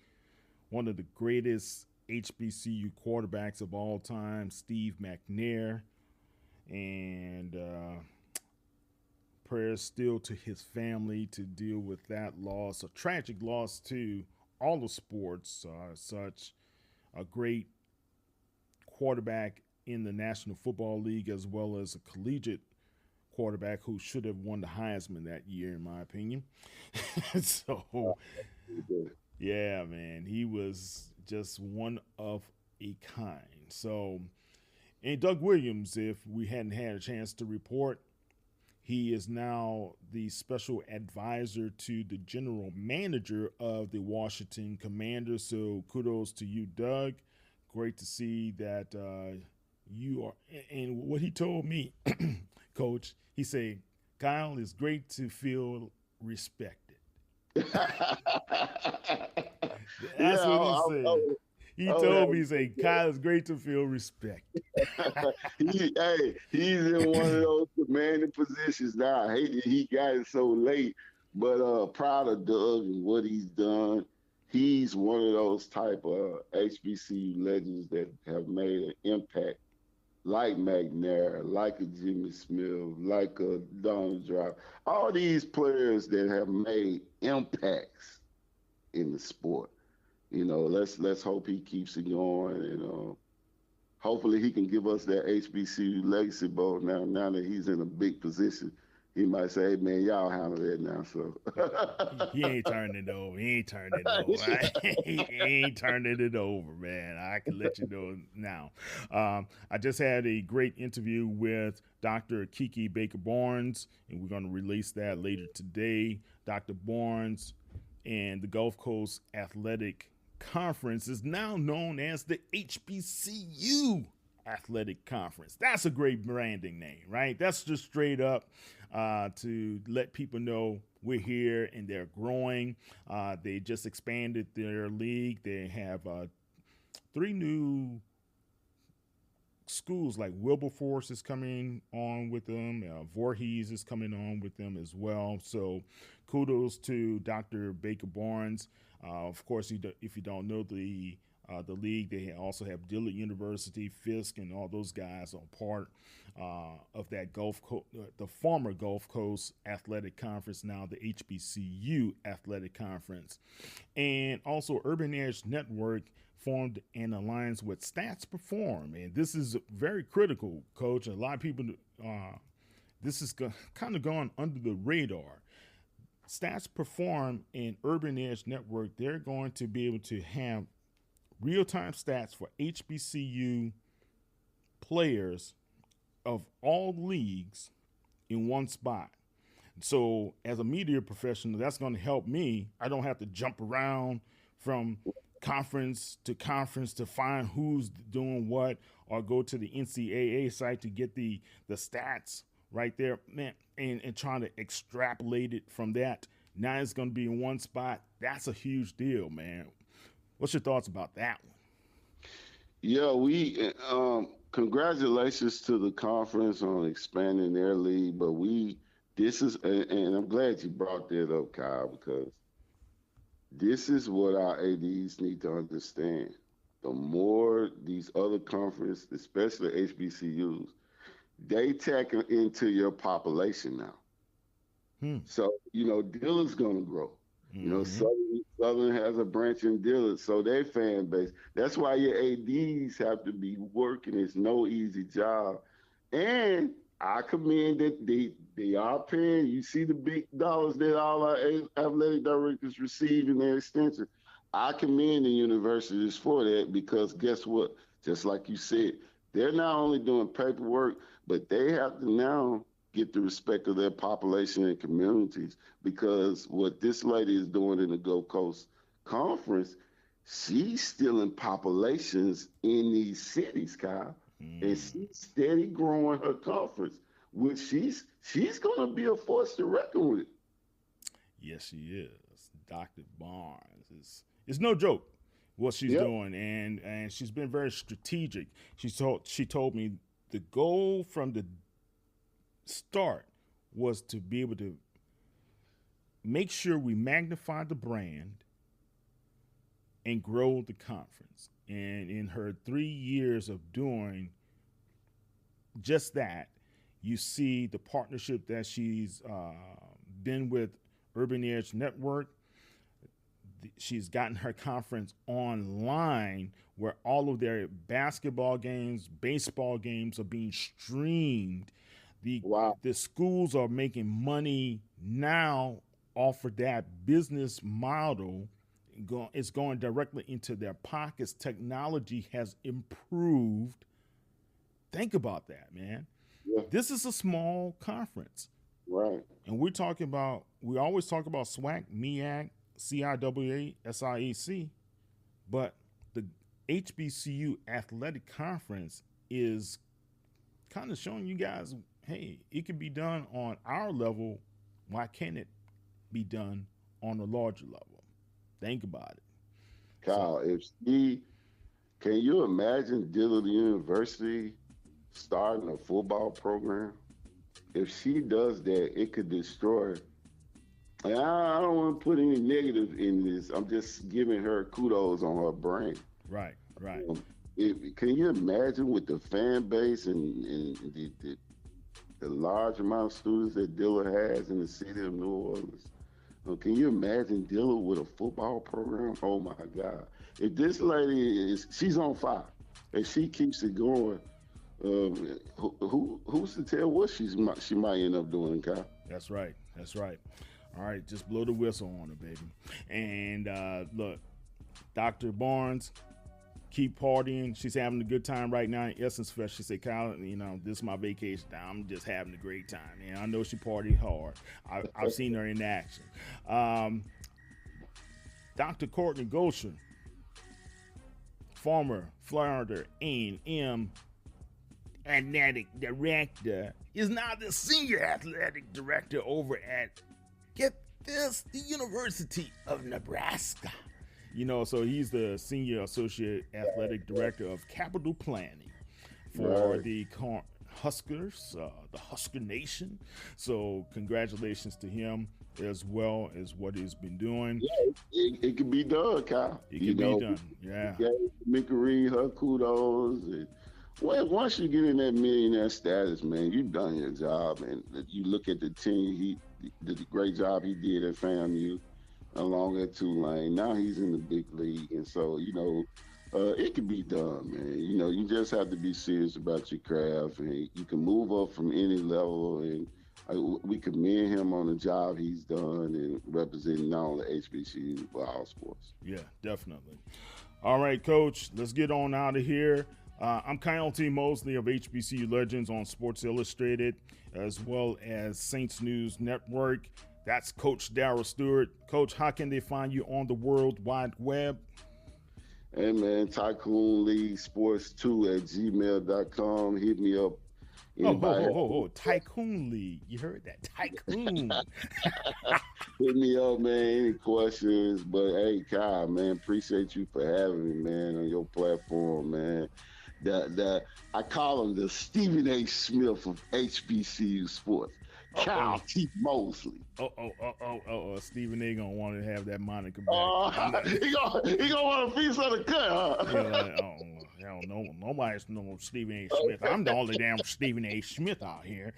one of the greatest HBCU quarterbacks of all time, Steve McNair. And prayers still to his family to deal with that loss, a tragic loss to all the sports, such a great quarterback in the National Football League, as well as a collegiate quarterback who should have won the Heisman that year, in my opinion. So, yeah, man, he was just one of a kind. So, and Doug Williams, if we hadn't had a chance to report, he is now the special advisor to the general manager of the Washington Commanders. So kudos to you, Doug. Great to see that you are. And what he told me, Coach, he said, Kyle, it's great to feel respected. That's what he said. He told me, he said, Kyle, it's great to feel respected. He's in one of those demanding positions now. I hate that he got it so late, but proud of Doug and what he's done. He's one of those type of HBCU legends that have made an impact, like McNair, like a Jimmy Smith, like a Donald Driver. All these players that have made impacts in the sport. You know, let's hope he keeps it going, and hopefully he can give us that HBCU Legacy Bowl now that he's in a big position. He might say, hey, man, y'all handle that now. So he ain't turning it over. He ain't turning it over. He ain't turning it over, man. I can let you know now. I just had a great interview with Dr. Kiki Baker-Barnes, and we're going to release that later today. Dr. Barnes and the Gulf Coast Athletic Conference is now known as the HBCU Athletic Conference. That's a great branding name, right? That's just straight up to let people know we're here and they're growing. They just expanded their league. They have 3 new schools, like Wilberforce is coming on with them. Voorhees is coming on with them as well. So kudos to Dr. Baker-Barnes. Of course, if you don't know the league, they also have Dillard University, Fisk, and all those guys are part of that the former Gulf Coast Athletic Conference, now the HBCU Athletic Conference. And also Urban Edge Network formed an alliance with Stats Perform. And this is very critical, Coach. A lot of people, this is kind of gone under the radar. Stats Perform and Urban Edge Network, they're going to be able to have real-time stats for HBCU players of all leagues in one spot. So as a media professional, that's going to help me. I don't have to jump around from conference to find who's doing what, or go to the NCAA site to get the stats right there, man, and trying to extrapolate it from that. Now it's going to be in one spot. That's a huge deal, man. What's your thoughts about that one? Yeah, we congratulations to the conference on expanding their league, but and I'm glad you brought that up, Kyle, because this is what our ADs need to understand. The more these other conferences, especially HBCUs, they tap into your population now. So, Dillard's going to grow. Southern has a branch in Dillard, so their fan base. That's why your ADs have to be working. It's no easy job. And I commend that they are paying. You see the big dollars that all our athletic directors receive in their extension. I commend the universities for that, because guess what? Just like you said, they're not only doing paperwork, but they have to now get the respect of their population and communities, because what this lady is doing in the Gulf Coast Conference, she's stealing populations in these cities, Kyle. And she's steady growing her conference, which she's going to be a force to reckon with. Yes, she is. Dr. Barnes it's no joke what she's doing, and she's been very strategic. She told me the goal from the start was to be able to make sure we magnify the brand and grow the conference. And in her 3 years of doing just that, you see the partnership that she's been with Urban Edge Network. she's gotten her conference online where all of their basketball games, baseball games are being streamed. The schools are making money now off of that business model. It's going directly into their pockets. Technology has improved. Think about that, man. Yeah. This is a small conference. Right. And we always talk about SWAC, MEAC, CIAA, SIAC, but the HBCU Athletic Conference is kind of showing you guys, hey, it can be done on our level. Why can't it be done on a larger level? Think about it. Kyle, can you imagine Dillard University starting a football program? If she does that, it could destroy. And I don't want to put any negative in this. I'm just giving her kudos on her brain. Right. Can you imagine with the fan base and the large amount of students that Dillard has in the city of New Orleans? Can you imagine Dillard with a football program? Oh my God! If this lady she's on fire. If she keeps it going, who's to tell what she might end up doing, Kyle? That's right. All right, just blow the whistle on her, baby. And look, Dr. Barnes, keep partying. She's having a good time right now in Essence Fest. She said, Kyle, this is my vacation time. I'm just having a great time. And I know she partied hard. I've seen her in action. Dr. Courtney Goshen, former Florida A&M athletic director, is now the senior athletic director over at, get this, the University of Nebraska. So he's the senior associate athletic director of capital planning for the Huskers, the Husker Nation. So congratulations to him as well as what he's been doing. Yeah, it can be done, Kyle. It can be done. Yeah. Mikarie, her kudos. And once you get in that millionaire status, man, you've done your job. And you look at the team, he did a great job he did at FAMU along at Tulane. Now he's in the big league. And so, it can be done, man. You just have to be serious about your craft. And you can move up from any level. And we commend him on the job he's done and representing not only HBCU, but all sports. Yeah, definitely. All right, Coach, let's get on out of here. I'm Kyle T. Mosley of HBCU Legends on Sports Illustrated, as well as Saints News Network. That's Coach Daryl Steward. Coach, how can they find you on the World Wide Web? Hey, man, Tycoon League Sports 2 at gmail.com. Hit me up. Tycoon League. You heard that? Tycoon. Hit me up, man. Any questions? But, hey, Kyle, man, appreciate you for having me, man, on your platform, man. I call him the Stephen A. Smith of HBCU Sports. Kyle T. Mosley. Stephen A. gonna want to have that moniker back. He gonna want a piece of the cut, huh? Nobody's no Stephen A. Smith. I'm the only damn Stephen A. Smith out here.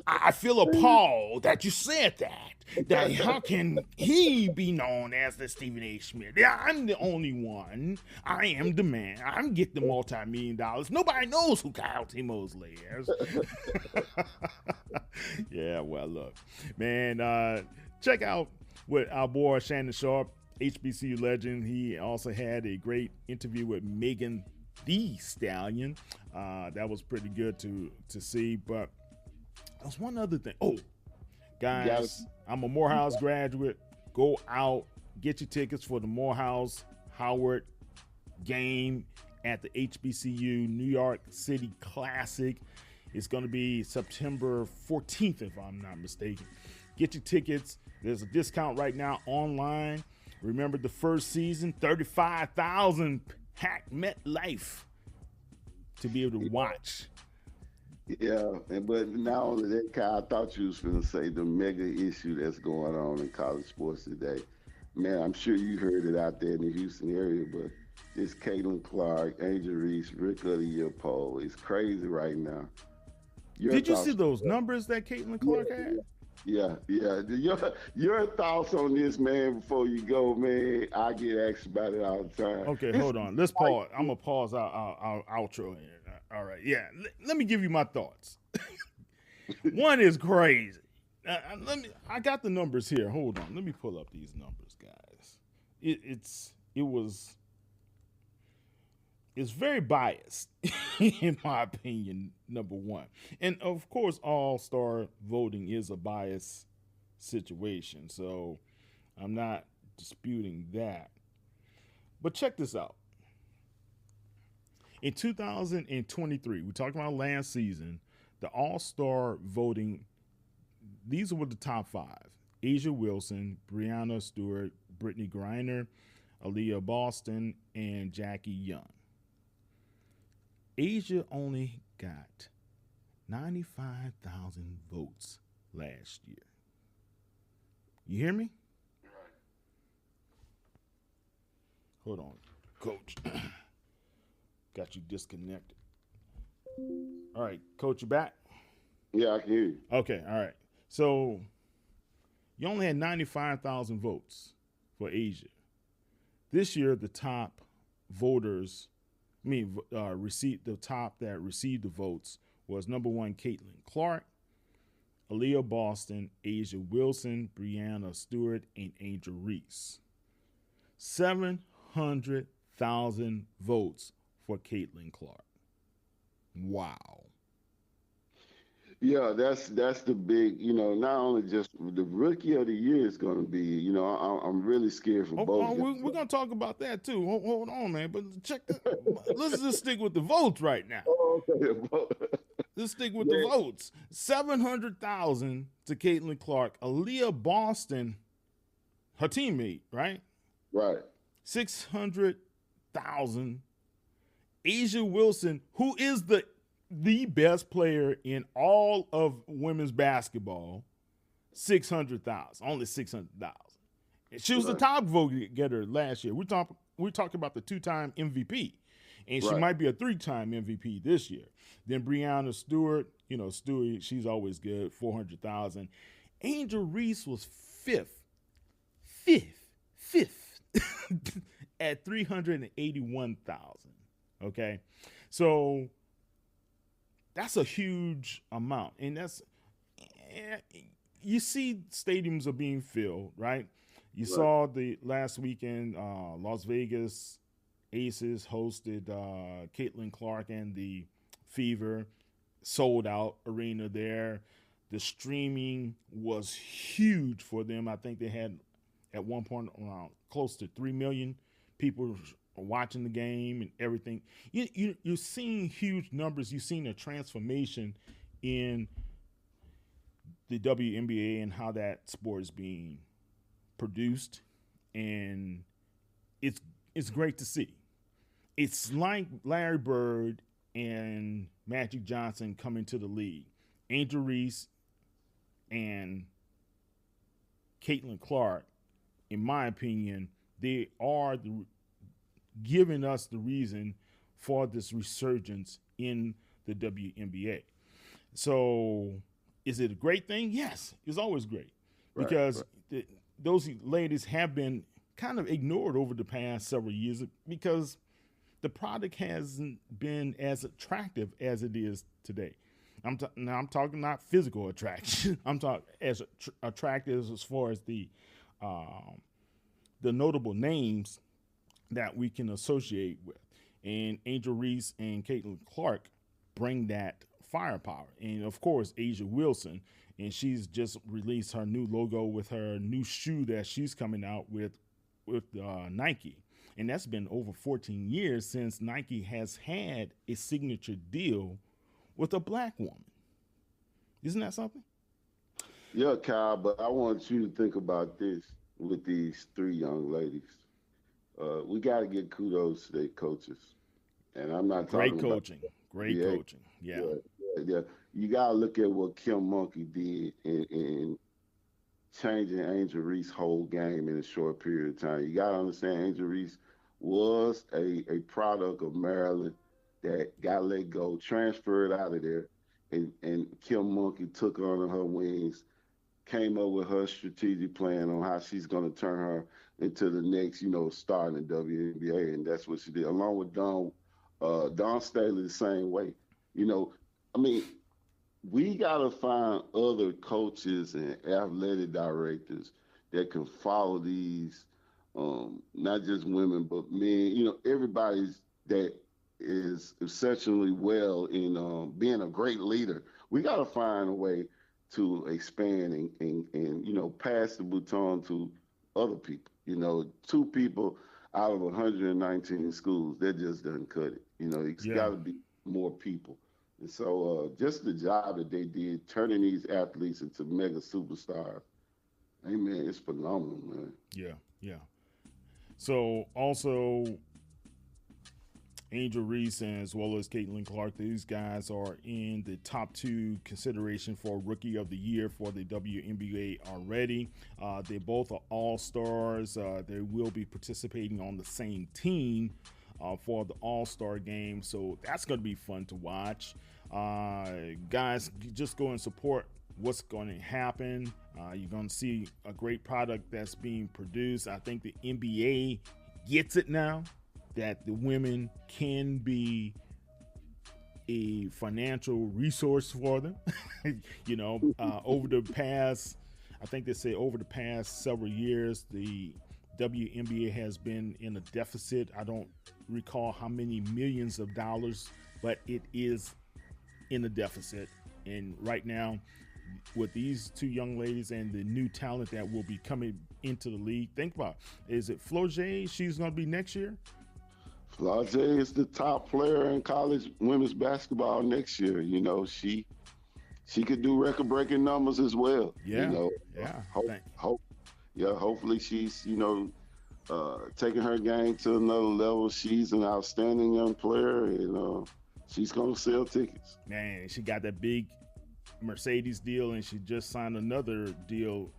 I feel appalled that you said that. That how can he be known as the Stephen A. Smith? Yeah, I'm the only one. I am the man. I'm getting the multi-million dollars. Nobody knows who Kyle T. Mosley is. Yeah, well, look, man, check out what our boy Shannon Sharp, HBCU legend. He also had a great interview with Megan Thee Stallion. That was pretty good to see. But there's one other thing. Oh, guys, I'm a Morehouse graduate. Go out, get your tickets for the Morehouse Howard game at the HBCU New York City Classic. It's going to be September 14th, if I'm not mistaken. Get your tickets. There's a discount right now online. Remember the first season, 35,000 packed MetLife to be able to watch. Yeah, but not only that, Kyle, I thought you was going to say the mega issue that's going on in college sports today. Man, I'm sure you heard it out there in the Houston area, but this Caitlin Clark, Angel Reese, Rick of the Year poll is crazy right now. Did you see those numbers that Caitlin Clark had? Yeah, yeah. Your thoughts on this, man, before you go, man. I get asked about it all the time. Okay, It's hold on. Let's pause. I'm gonna pause our outro here. All right, yeah. Let me give you my thoughts. One is crazy. I got the numbers here. Hold on. Let me pull up these numbers, guys. It's very biased, in my opinion. Number one, and of course, all-star voting is a biased situation. So I'm not disputing that. But check this out. In 2023, we're talking about last season, the All-Star voting, these were the top five. Asia Wilson, Breanna Stewart, Brittany Griner, Aaliyah Boston, and Jackie Young. Asia only got 95,000 votes last year. You hear me? Hold on, Coach. Got you disconnected. All right, Coach, you back? Yeah, I can hear you. Okay, all right. So you only had 95,000 votes for Asia. This year, the top voters, the top that received the votes was number one, Caitlin Clark, Aaliyah Boston, Asia Wilson, Breanna Stewart, and Angel Reese. 700,000 votes for Caitlin Clark. Wow. Yeah, that's the big, not only just the rookie of the year is going to be, I'm really scared for both. We're going to talk about that too. Hold on, man. But check that. Let's just stick with the votes right now. Let's stick with the votes. 700,000 to Caitlin Clark. Aaliyah Boston, her teammate, right? Right. 600,000. Asia Wilson, who is the best player in all of women's basketball, 600,000, only 600,000. She was the top vote getter last year. We're talking about the two-time MVP, and she might be a three-time MVP this year. Then Breanna Stewart, Stewart, she's always good, 400,000. Angel Reese was fifth at 381,000. Okay, so that's a huge amount, and you see stadiums are being filled, right? You saw the last weekend, Las Vegas Aces hosted Caitlin Clark and the Fever, sold out arena there. The streaming was huge for them. I think they had at one point around close to 3 million people watching the game and everything. You're seeing huge numbers. You've seen a transformation in the WNBA and how that sport is being produced, and it's great to see. It's like Larry Bird and Magic Johnson coming to the league. Angel Reese and Caitlin Clark, in my opinion, they are giving us the reason for this resurgence in the WNBA. So is it a great thing? Yes, it's always great, because those ladies have been kind of ignored over the past several years because the product hasn't been as attractive as it is today. I'm talking not physical attraction. I'm talking as attractive as far as the notable names that we can associate with. And Angel Reese and Caitlin Clark bring that firepower. And of course, Asia Wilson, and she's just released her new logo with her new shoe that she's coming out with Nike. And that's been over 14 years since Nike has had a signature deal with a black woman. Isn't that something? Yeah, Kyle, but I want you to think about this with these three young ladies. We got to give kudos to their coaches. And I'm not talking Great coaching. Yeah. You got to look at what Kim Monkey did in changing Angel Reese's whole game in a short period of time. You got to understand Angel Reese was a product of Maryland that got let go, transferred out of there, and Kim Monkey took on her wings came up with her strategic plan on how she's going to turn her into the next, star in the WNBA, and that's what she did, along with Dawn Staley the same way. I mean, we got to find other coaches and athletic directors that can follow these, not just women, but men, everybody's that is exceptionally well in being a great leader. We got to find a way to expand and pass the baton to other people. 2 people out of 119 schools, that just doesn't cut it. It's got to be more people. And so just the job that they did, turning these athletes into mega superstars, hey, man, it's phenomenal, man. Yeah. So also, Angel Reese and as well as Caitlin Clark, these guys are in the top 2 consideration for Rookie of the Year for the WNBA already. They both are all-stars. They will be participating on the same team for the All-Star game, so that's going to be fun to watch. Guys, just go and support what's going to happen. You're going to see a great product that's being produced. I think the NBA gets it now, that the women can be a financial resource for them. Over the past, I think they say over the past several years, the WNBA has been in a deficit. I don't recall how many millions of dollars, but it is in a deficit. And right now, with these 2 young ladies and the new talent that will be coming into the league, think about, is it Flau'jae? She's going to be next year? Flau'jae is the top player in college women's basketball next year. She could do record-breaking numbers as well. Hopefully she's taking her game to another level. She's an outstanding young player, and she's gonna sell tickets. Man, she got that big Mercedes deal, and she just signed another deal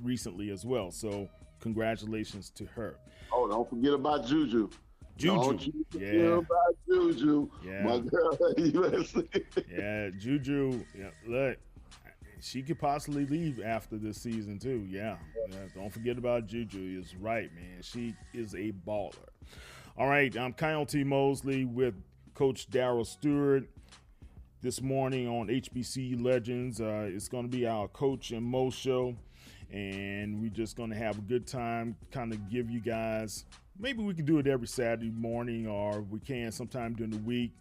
recently as well. So congratulations to her. Oh, don't forget about Juju. Juju. My girl at USC. Yeah, Juju. Yeah, look, she could possibly leave after this season too. Yeah. Don't forget about Juju. Is right, man. She is a baller. All right, I'm Kyle T. Mosley with Coach Daryl Steward this morning on HBCU Legends. It's going to be our Coach and Mo show, and we're just going to have a good time, kind of give you guys, maybe we can do it every Saturday morning, or we can sometime during the week,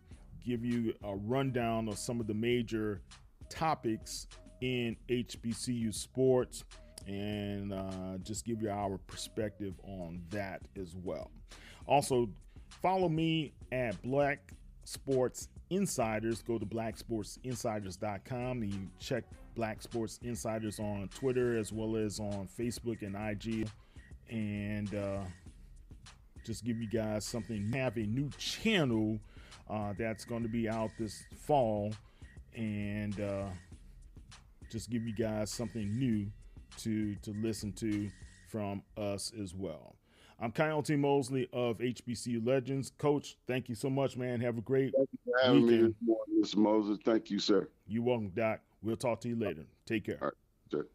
give you a rundown of some of the major topics in HBCU sports, and just give you our perspective on that as well. Also, follow me at Black Sports Insiders. Go to blacksportsinsiders.com and you check Black Sports Insiders on Twitter as well as on Facebook and IG. And just give you guys something. We have a new channel that's going to be out this fall, and just give you guys something new to listen to from us as well. I'm Kyle T. Mosley of HBCU Legends. Coach, thank you so much, man. Have a great weekend. Thank you for having me this morning, Mr. Moses. Thank you, sir. You're welcome, Doc. We'll talk to you later. Take care. All right, sir.